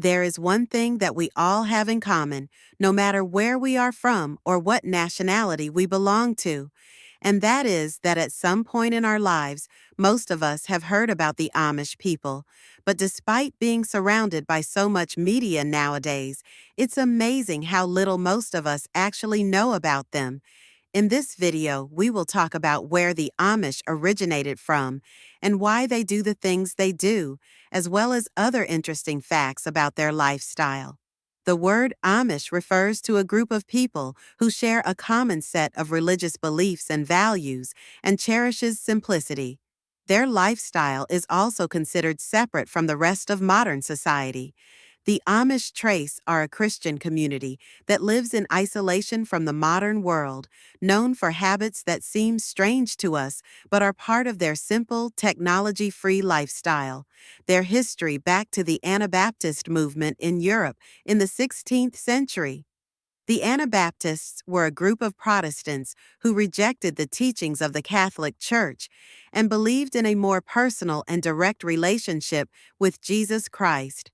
There is one thing that we all have in common, no matter where we are from or what nationality we belong to, and that is that at some point in our lives, most of us have heard about the Amish people. But despite being surrounded by so much media nowadays, it's amazing how little most of us actually know about them. In this video, we will talk about where the Amish originated from and why they do the things they do, as well as other interesting facts about their lifestyle. The word Amish refers to a group of people who share a common set of religious beliefs and values and cherishes simplicity. Their lifestyle is also considered separate from the rest of modern society. The Amish Trace are a Christian community that lives in isolation from the modern world, known for habits that seem strange to us but are part of their simple, technology-free lifestyle. Their history back to the Anabaptist movement in Europe in the 16th century. The Anabaptists were a group of Protestants who rejected the teachings of the Catholic Church and believed in a more personal and direct relationship with Jesus Christ.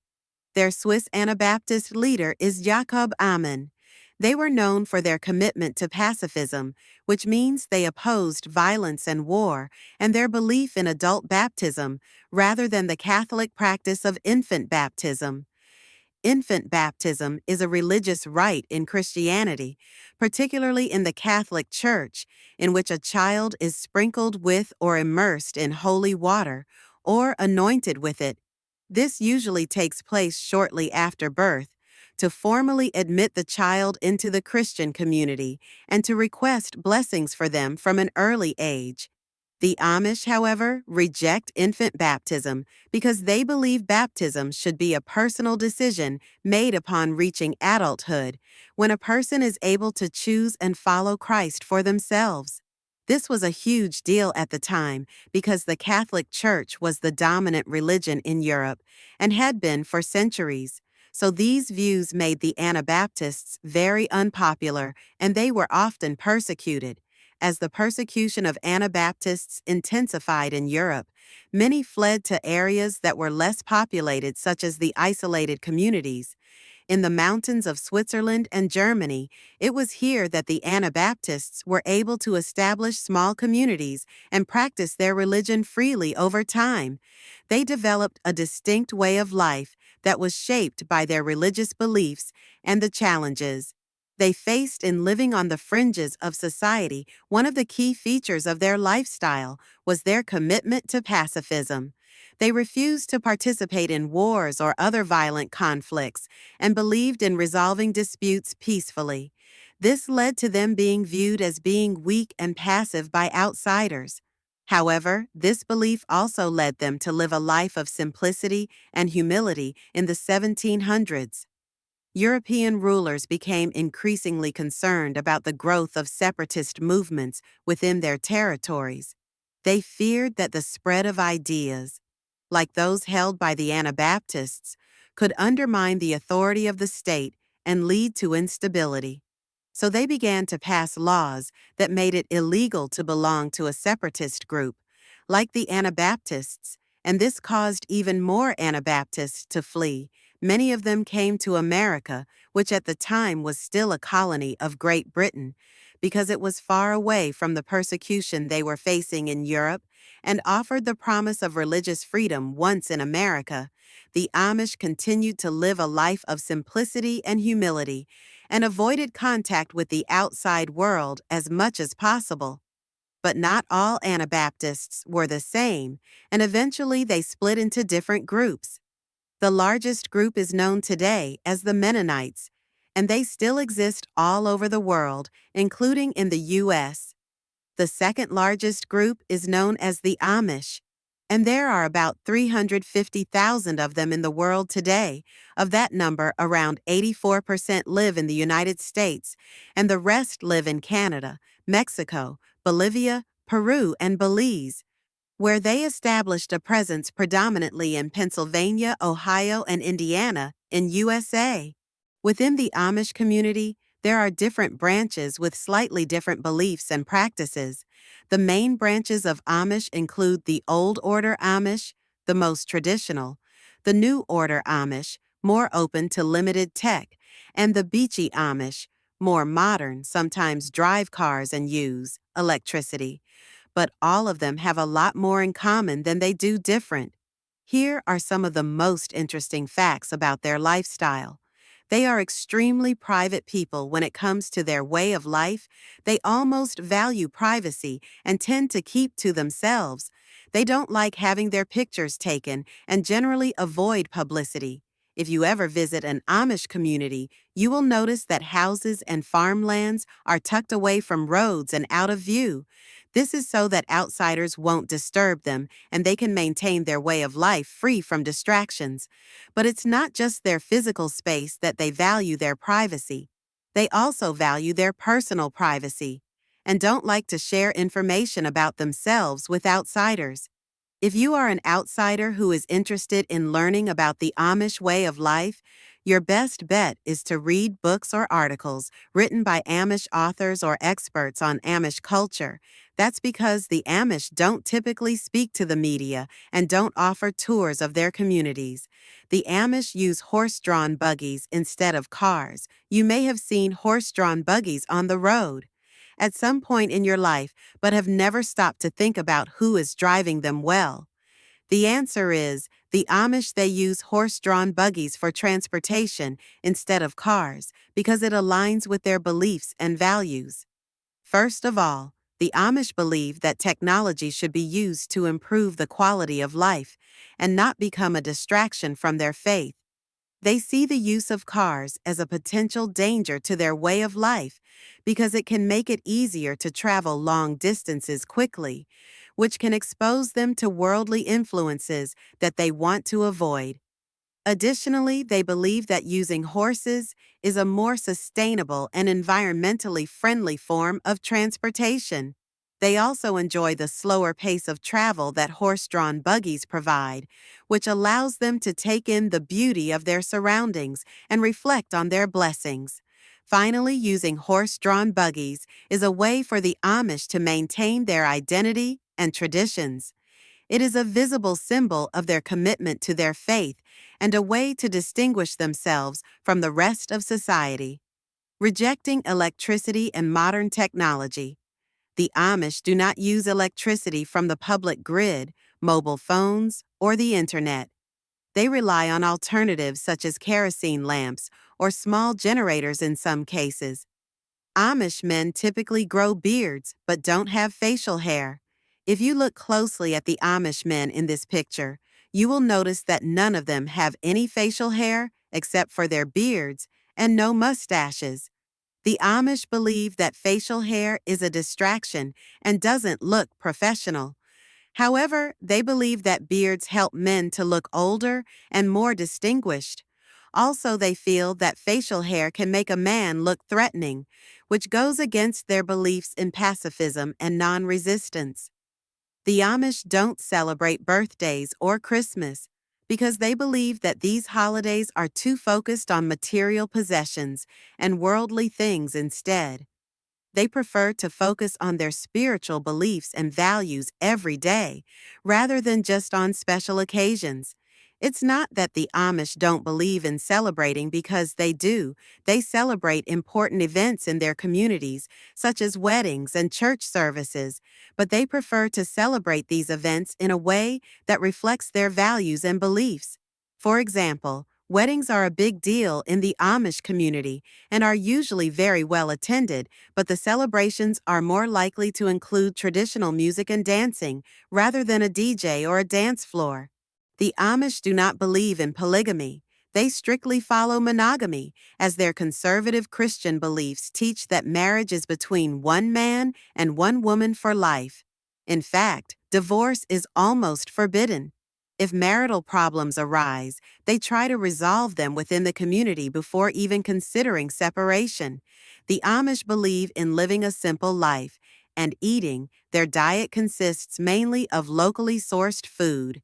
Their Swiss Anabaptist leader is Jakob Amann. They were known for their commitment to pacifism, which means they opposed violence and war, and their belief in adult baptism rather than the Catholic practice of infant baptism. Infant baptism is a religious rite in Christianity, particularly in the Catholic Church, in which a child is sprinkled with or immersed in holy water, or anointed with it. This usually takes place shortly after birth, to formally admit the child into the Christian community and to request blessings for them from an early age. The Amish, however, reject infant baptism because they believe baptism should be a personal decision made upon reaching adulthood, when a person is able to choose and follow Christ for themselves. This was a huge deal at the time because the Catholic Church was the dominant religion in Europe and had been for centuries. So these views made the Anabaptists very unpopular, and they were often persecuted. As the persecution of Anabaptists intensified in Europe, many fled to areas that were less populated, such as the isolated communities. In the mountains of Switzerland and Germany, it was here that the Anabaptists were able to establish small communities and practice their religion freely over time. They developed a distinct way of life that was shaped by their religious beliefs and the challenges they faced in living on the fringes of society. One of the key features of their lifestyle was their commitment to pacifism. They refused to participate in wars or other violent conflicts and believed in resolving disputes peacefully. This led to them being viewed as being weak and passive by outsiders. However, this belief also led them to live a life of simplicity and humility in the 1700s. European rulers became increasingly concerned about the growth of separatist movements within their territories. They feared that the spread of ideas, like those held by the Anabaptists, could undermine the authority of the state and lead to instability. So they began to pass laws that made it illegal to belong to a separatist group, like the Anabaptists, and this caused even more Anabaptists to flee. Many of them came to America, which at the time was still a colony of Great Britain, because it was far away from the persecution they were facing in Europe and offered the promise of religious freedom once in America. The Amish continued to live a life of simplicity and humility and avoided contact with the outside world as much as possible. But not all Anabaptists were the same, and eventually they split into different groups. The largest group is known today as the Mennonites, and they still exist all over the world, including in the U.S. The second largest group is known as the Amish, and there are about 350,000 of them in the world today. Of that number, around 84% live in the United States, and the rest live in Canada, Mexico, Bolivia, Peru, and Belize, where they established a presence predominantly in Pennsylvania, Ohio, and Indiana in USA. Within the Amish community, there are different branches with slightly different beliefs and practices. The main branches of Amish include the Old Order Amish, the most traditional, the New Order Amish, more open to limited tech, and the beachy Amish, more modern, sometimes drive cars and use electricity. But all of them have a lot more in common than they do different. Here are some of the most interesting facts about their lifestyle. They are extremely private people when it comes to their way of life. They almost value privacy and tend to keep to themselves. They don't like having their pictures taken and generally avoid publicity. If you ever visit an Amish community, you will notice that houses and farmlands are tucked away from roads and out of view. This is so that outsiders won't disturb them and they can maintain their way of life free from distractions. But it's not just their physical space that they value their privacy. They also value their personal privacy and don't like to share information about themselves with outsiders. If you are an outsider who is interested in learning about the Amish way of life, your best bet is to read books or articles written by Amish authors or experts on Amish culture. That's because the Amish don't typically speak to the media and don't offer tours of their communities. The Amish use horse-drawn buggies instead of cars. You may have seen horse-drawn buggies on the road at some point in your life, but have never stopped to think about who is driving them well. The answer is, the Amish they use horse-drawn buggies for transportation instead of cars because it aligns with their beliefs and values. First of all, the Amish believe that technology should be used to improve the quality of life and not become a distraction from their faith. They see the use of cars as a potential danger to their way of life because it can make it easier to travel long distances quickly, which can expose them to worldly influences that they want to avoid. Additionally, they believe that using horses is a more sustainable and environmentally friendly form of transportation. They also enjoy the slower pace of travel that horse-drawn buggies provide, which allows them to take in the beauty of their surroundings and reflect on their blessings. Finally, using horse-drawn buggies is a way for the Amish to maintain their identity and traditions. It is a visible symbol of their commitment to their faith and a way to distinguish themselves from the rest of society. Rejecting electricity and modern technology. The Amish do not use electricity from the public grid, mobile phones, or the internet. They rely on alternatives such as kerosene lamps or small generators in some cases. Amish men typically grow beards but don't have facial hair. If you look closely at the Amish men in this picture, you will notice that none of them have any facial hair except for their beards and no mustaches. The Amish believe that facial hair is a distraction and doesn't look professional. However, they believe that beards help men to look older and more distinguished. Also, they feel that facial hair can make a man look threatening, which goes against their beliefs in pacifism and non-resistance. The Amish don't celebrate birthdays or Christmas because they believe that these holidays are too focused on material possessions and worldly things instead. They prefer to focus on their spiritual beliefs and values every day, rather than just on special occasions. It's not that the Amish don't believe in celebrating because they do. They celebrate important events in their communities, such as weddings and church services, but they prefer to celebrate these events in a way that reflects their values and beliefs. For example, weddings are a big deal in the Amish community and are usually very well attended, but the celebrations are more likely to include traditional music and dancing rather than a DJ or a dance floor. The Amish do not believe in polygamy. They strictly follow monogamy, as their conservative Christian beliefs teach that marriage is between one man and one woman for life. In fact, divorce is almost forbidden. If marital problems arise, they try to resolve them within the community before even considering separation. The Amish believe in living a simple life and eating. Their diet consists mainly of locally sourced food.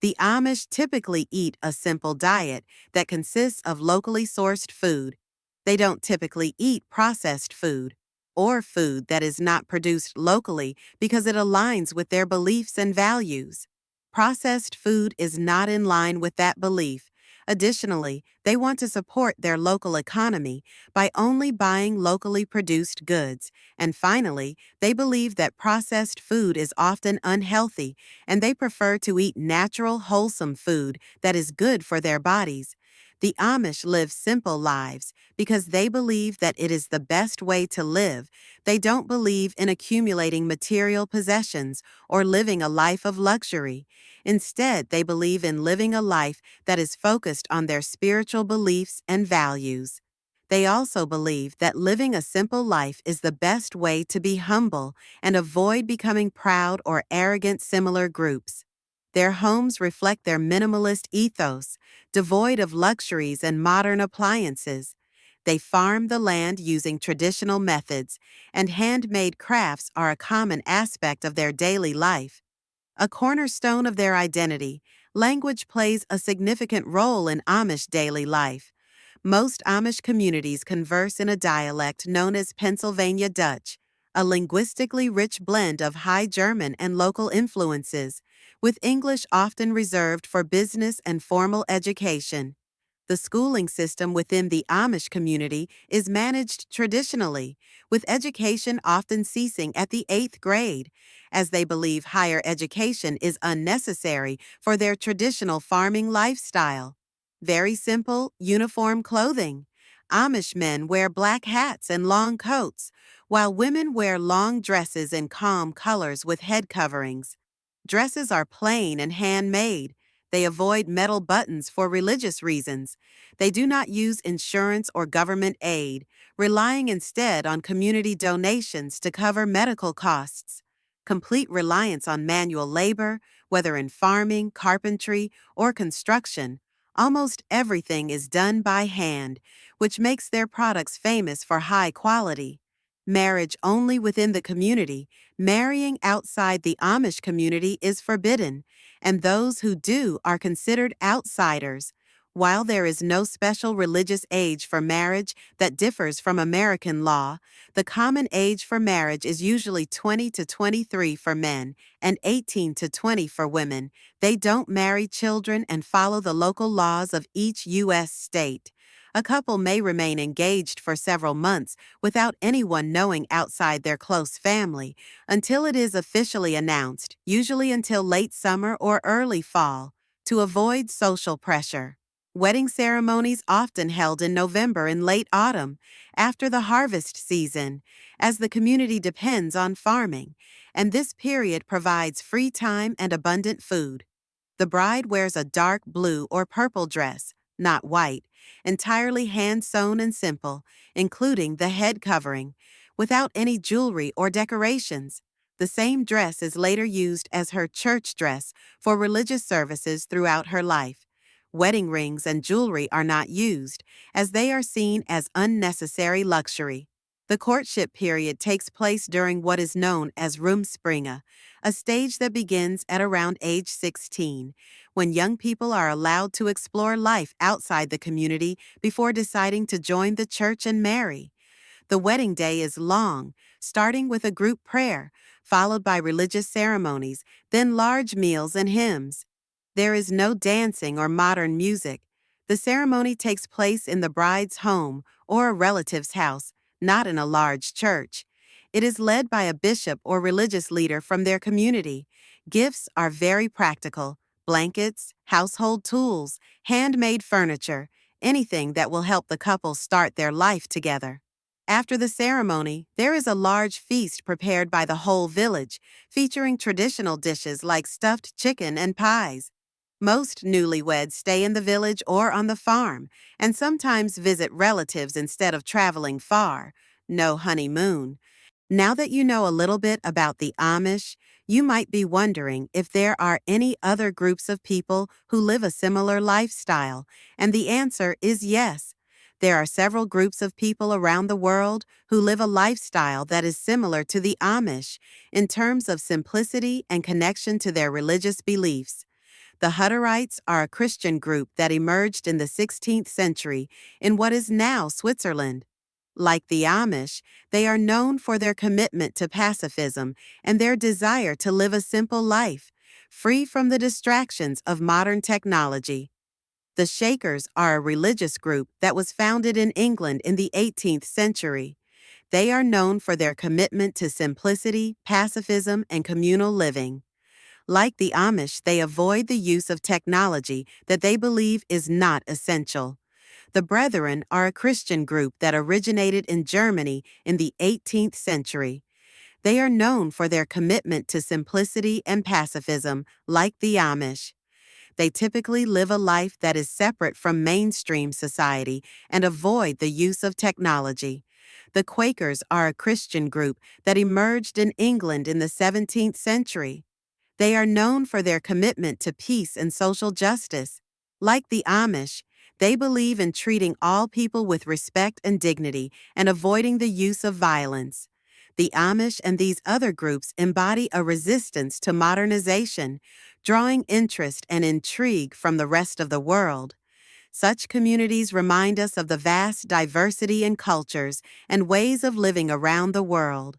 The Amish typically eat a simple diet that consists of locally sourced food. They don't typically eat processed food or food that is not produced locally because it aligns with their beliefs and values. Processed food is not in line with that belief. Additionally, they want to support their local economy by only buying locally produced goods. And finally, they believe that processed food is often unhealthy and they prefer to eat natural, wholesome food that is good for their bodies. The Amish live simple lives because they believe that it is the best way to live. They don't believe in accumulating material possessions or living a life of luxury. Instead, they believe in living a life that is focused on their spiritual beliefs and values. They also believe that living a simple life is the best way to be humble and avoid becoming proud or arrogant similar groups. Their homes reflect their minimalist ethos, devoid of luxuries and modern appliances. They farm the land using traditional methods, and handmade crafts are a common aspect of their daily life. A cornerstone of their identity, language plays a significant role in Amish daily life. Most Amish communities converse in a dialect known as Pennsylvania Dutch, a linguistically rich blend of High German and local influences, with English often reserved for business and formal education. The schooling system within the Amish community is managed traditionally, with education often ceasing at the 8th grade, as they believe higher education is unnecessary for their traditional farming lifestyle. Very simple, uniform clothing. Amish men wear black hats and long coats, while women wear long dresses in calm colors with head coverings. Dresses are plain and handmade. They avoid metal buttons for religious reasons. They do not use insurance or government aid, relying instead on community donations to cover medical costs. Complete reliance on manual labor, whether in farming, carpentry, or construction. Almost everything is done by hand, which makes their products famous for high quality. Marriage only within the community. Marrying outside the Amish community is forbidden, and those who do are considered outsiders. While there is no special religious age for marriage that differs from American law, the common age for marriage is usually 20 to 23 for men and 18 to 20 for women. They don't marry children and follow the local laws of each U.S. state. A couple may remain engaged for several months without anyone knowing outside their close family, until it is officially announced, usually until late summer or early fall, to avoid social pressure. Wedding ceremonies often held in November and late autumn, after the harvest season, as the community depends on farming, and this period provides free time and abundant food. The bride wears a dark blue or purple dress, not white, entirely hand-sewn and simple, including the head covering, without any jewelry or decorations. The same dress is later used as her church dress for religious services throughout her life. Wedding rings and jewelry are not used, as they are seen as unnecessary luxury. The courtship period takes place during what is known as Rumspringa, a stage that begins at around age 16, when young people are allowed to explore life outside the community before deciding to join the church and marry. The wedding day is long, starting with a group prayer, followed by religious ceremonies, then large meals and hymns. There is no dancing or modern music. The ceremony takes place in the bride's home or a relative's house, not in a large church. It is led by a bishop or religious leader from their community. Gifts are very practical: blankets, household tools, handmade furniture, anything that will help the couple start their life together. After the ceremony, there is a large feast prepared by the whole village, featuring traditional dishes like stuffed chicken and pies. Most newlyweds stay in the village or on the farm, and sometimes visit relatives instead of traveling far. No honeymoon. Now that you know a little bit about the Amish, you might be wondering if there are any other groups of people who live a similar lifestyle, and the answer is yes. There are several groups of people around the world who live a lifestyle that is similar to the Amish in terms of simplicity and connection to their religious beliefs. The Hutterites are a Christian group that emerged in the 16th century in what is now Switzerland. Like the Amish, they are known for their commitment to pacifism and their desire to live a simple life, free from the distractions of modern technology. The Shakers are a religious group that was founded in England in the 18th century. They are known for their commitment to simplicity, pacifism, and communal living. Like the Amish, they avoid the use of technology that they believe is not essential. The Brethren are a Christian group that originated in Germany in the 18th century. They are known for their commitment to simplicity and pacifism, like the Amish. They typically live a life that is separate from mainstream society and avoid the use of technology. The Quakers are a Christian group that emerged in England in the 17th century. They are known for their commitment to peace and social justice. Like the Amish, they believe in treating all people with respect and dignity and avoiding the use of violence. The Amish and these other groups embody a resistance to modernization, drawing interest and intrigue from the rest of the world. Such communities remind us of the vast diversity in cultures and ways of living around the world.